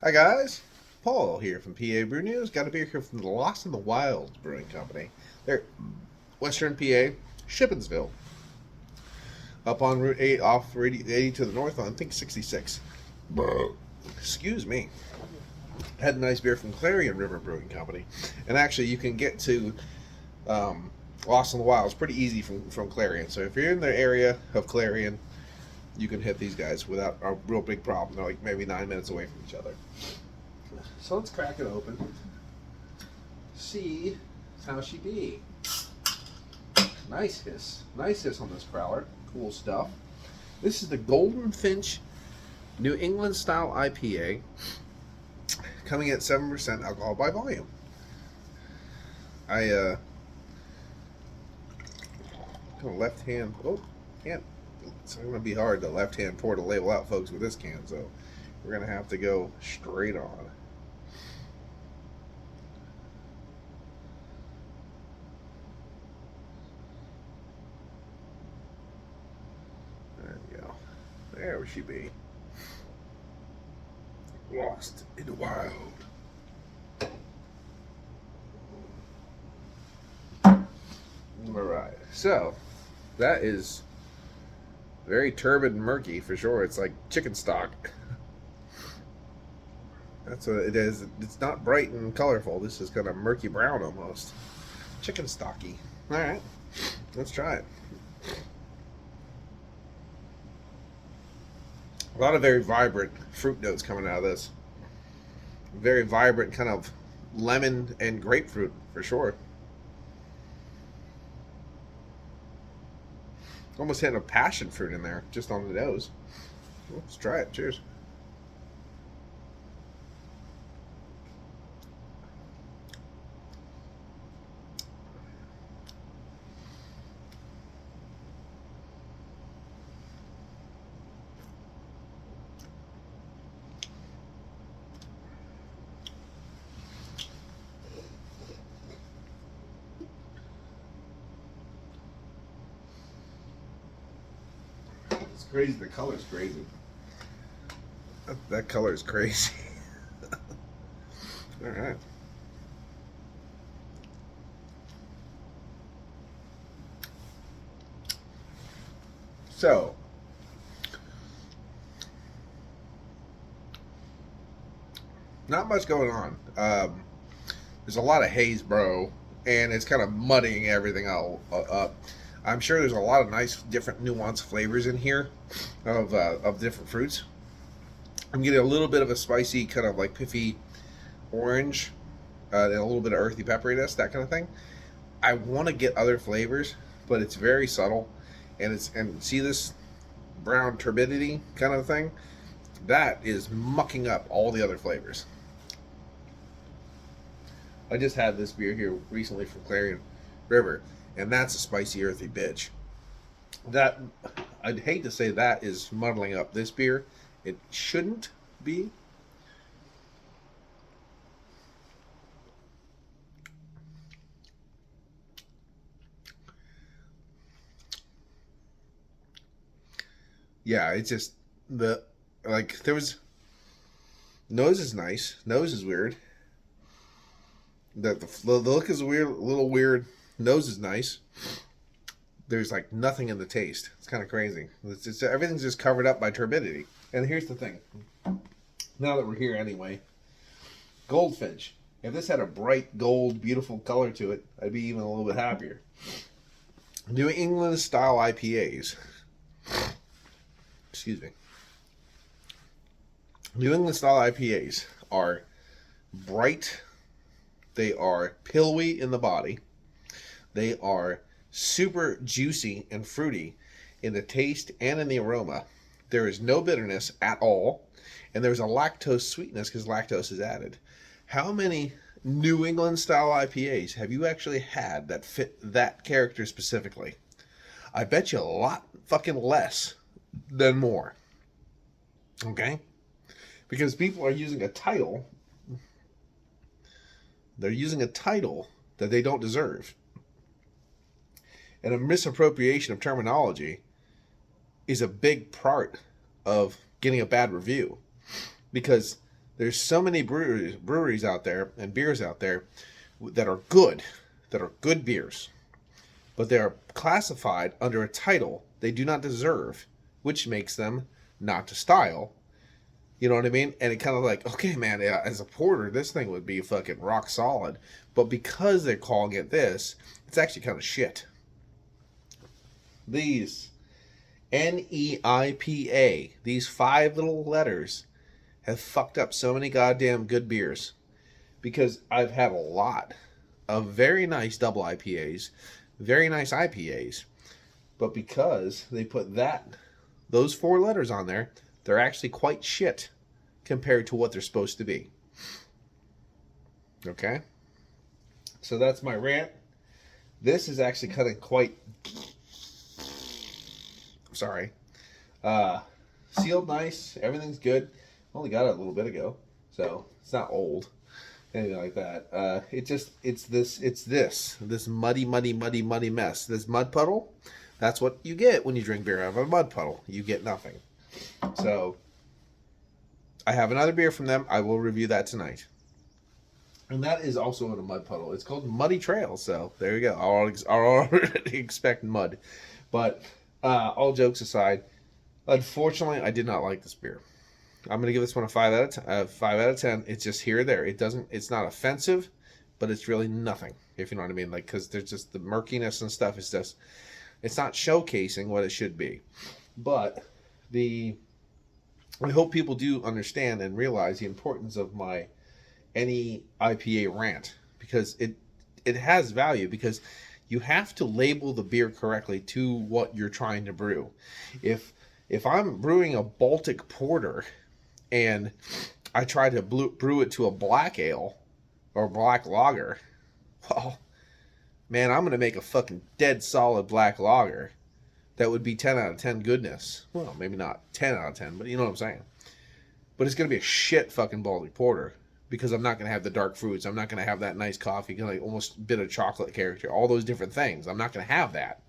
Hi guys, Paul here from PABrewNews. Got a beer here from the Lost in the Wild Brewing Company. They're Western PA, Shippensville, up on Route 8 off Route 80 to the north on I think 66. Excuse me. Had a nice beer from Clarion River Brewing Company, and actually you can get to Lost in the Wild. It's pretty easy from Clarion. So if you're in the area of Clarion, you can hit these guys without a real big problem. They're like maybe 9 minutes away from each other. So let's crack it open. See how she be. Nice hiss. Nice hiss on this growler. Cool stuff. This is the Golden Finch New England style IPA, coming at 7% alcohol by volume. I left hand. Oh, can't. It's going to be hard to left hand pour to label out folks with this can, so we're going to have to go straight on. There we go. There she be. Lost in the Wild. Alright, so that is very turbid and murky for sure. It's like chicken stock. That's what it is. It's not bright and colorful. This is kind of murky brown almost. Chicken stocky. Alright, let's try it. A lot of very vibrant fruit notes coming out of this. Very vibrant kind of lemon and grapefruit for sure. Almost hitting a passion fruit in there, just on the nose. Let's try it. Cheers. It's crazy. The color's crazy. That color is crazy. All right. So, not much going on. There's a lot of haze, bro, and it's kind of muddying everything all up. I'm sure there's a lot of nice, different, nuanced flavors in here of different fruits. I'm getting a little bit of a spicy, kind of like piffy orange, and a little bit of earthy pepperiness, that kind of thing. I want to get other flavors, but it's very subtle, and see this brown turbidity kind of thing. That is mucking up all the other flavors. I just had this beer here recently from Clarion River, and that's a spicy, earthy bitch. That, I'd hate to say that is muddling up this beer. It shouldn't be. Yeah, it's just there was nose is nice. Nose is weird. The look is weird, a little weird. Nose is nice. There's like nothing in the taste. It's kind of crazy. Everything's just covered up by turbidity. And here's the thing. Now that we're here anyway, Goldfinch. If this had a bright gold, beautiful color to it, I'd be even a little bit happier. New England style IPAs. Excuse me. New England style IPAs are bright. They are pillowy in the body. They are super juicy and fruity in the taste and in the aroma. There is no bitterness at all, and there's a lactose sweetness because lactose is added. How many New England style IPAs have you actually had that fit that character specifically? I bet you a lot fucking less than more. Okay? Because people are using a title. They're using a title that they don't deserve. And a misappropriation of terminology is a big part of getting a bad review. Because There's so many breweries out there and beers out there that are good beers, but they are classified under a title they do not deserve, which makes them not to style. You know what I mean? And it kind of like, okay, man, as a porter, this thing would be fucking rock solid. But because they're calling it this, it's actually kind of shit. These NEIPA, these 5 little letters, have fucked up so many goddamn good beers. Because I've had a lot of very nice double IPAs, very nice IPAs. But because they put those 4 letters on there, they're actually quite shit compared to what they're supposed to be. Okay? So that's my rant. This is actually kind of quite... Sorry. Sealed nice. Everything's good. Only got it a little bit ago. So it's not old. Anything like that. It's this muddy mess. This mud puddle. That's what you get when you drink beer out of a mud puddle. You get nothing. So, I have another beer from them. I will review that tonight. And that is also in a mud puddle. It's called Muddy Trail. So, there you go. I already expect mud. But, all jokes aside, unfortunately, I did not like this beer. I'm going to give this one a 5 out of 10. It's just here or there. It's not offensive, but it's really nothing. If you know what I mean. Like, because there's just the murkiness and stuff. It's not showcasing what it should be. But I hope people do understand and realize the importance of my NEIPA rant, because it has value, because you have to label the beer correctly to what you're trying to brew. If I'm brewing a Baltic porter and I try to brew it to a black ale or black lager, well, man, I'm going to make a fucking dead solid black lager that would be 10 out of 10 goodness. Well, maybe not 10 out of 10, but you know what I'm saying. But it's going to be a shit fucking Baltic porter, because I'm not going to have the dark fruits. I'm not going to have that nice coffee, like almost a bit of chocolate character, all those different things. I'm not going to have that.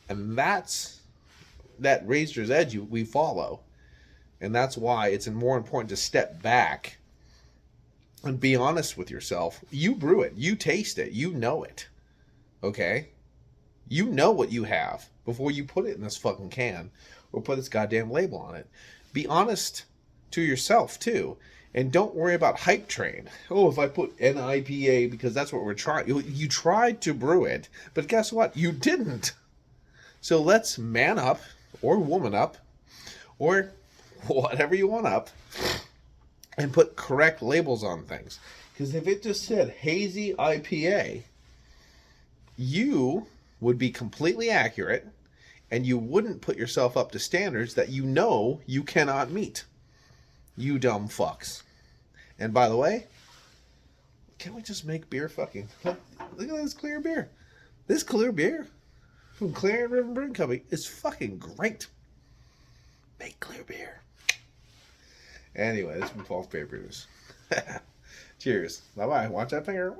And that's that razor's edge we follow. And that's why it's more important to step back and be honest with yourself. You brew it. You taste it. You know it. Okay? You know what you have before you put it in this fucking can or put this goddamn label on it. Be honest to yourself, too. And don't worry about hype train. Oh, if I put an IPA, because that's what we're trying. You tried to brew it, but guess what? You didn't. So let's man up, or woman up, or whatever you want up, and put correct labels on things. Because if it just said hazy IPA, you would be completely accurate, and you wouldn't put yourself up to standards that you know you cannot meet. You dumb fucks. And by the way, can't we just make beer fucking... Look at this clear beer. This clear beer from Clarion River Brewing Company is fucking great. Make clear beer. Anyway, this has been Paul's PABrewNews. Cheers. Bye-bye. Watch that finger.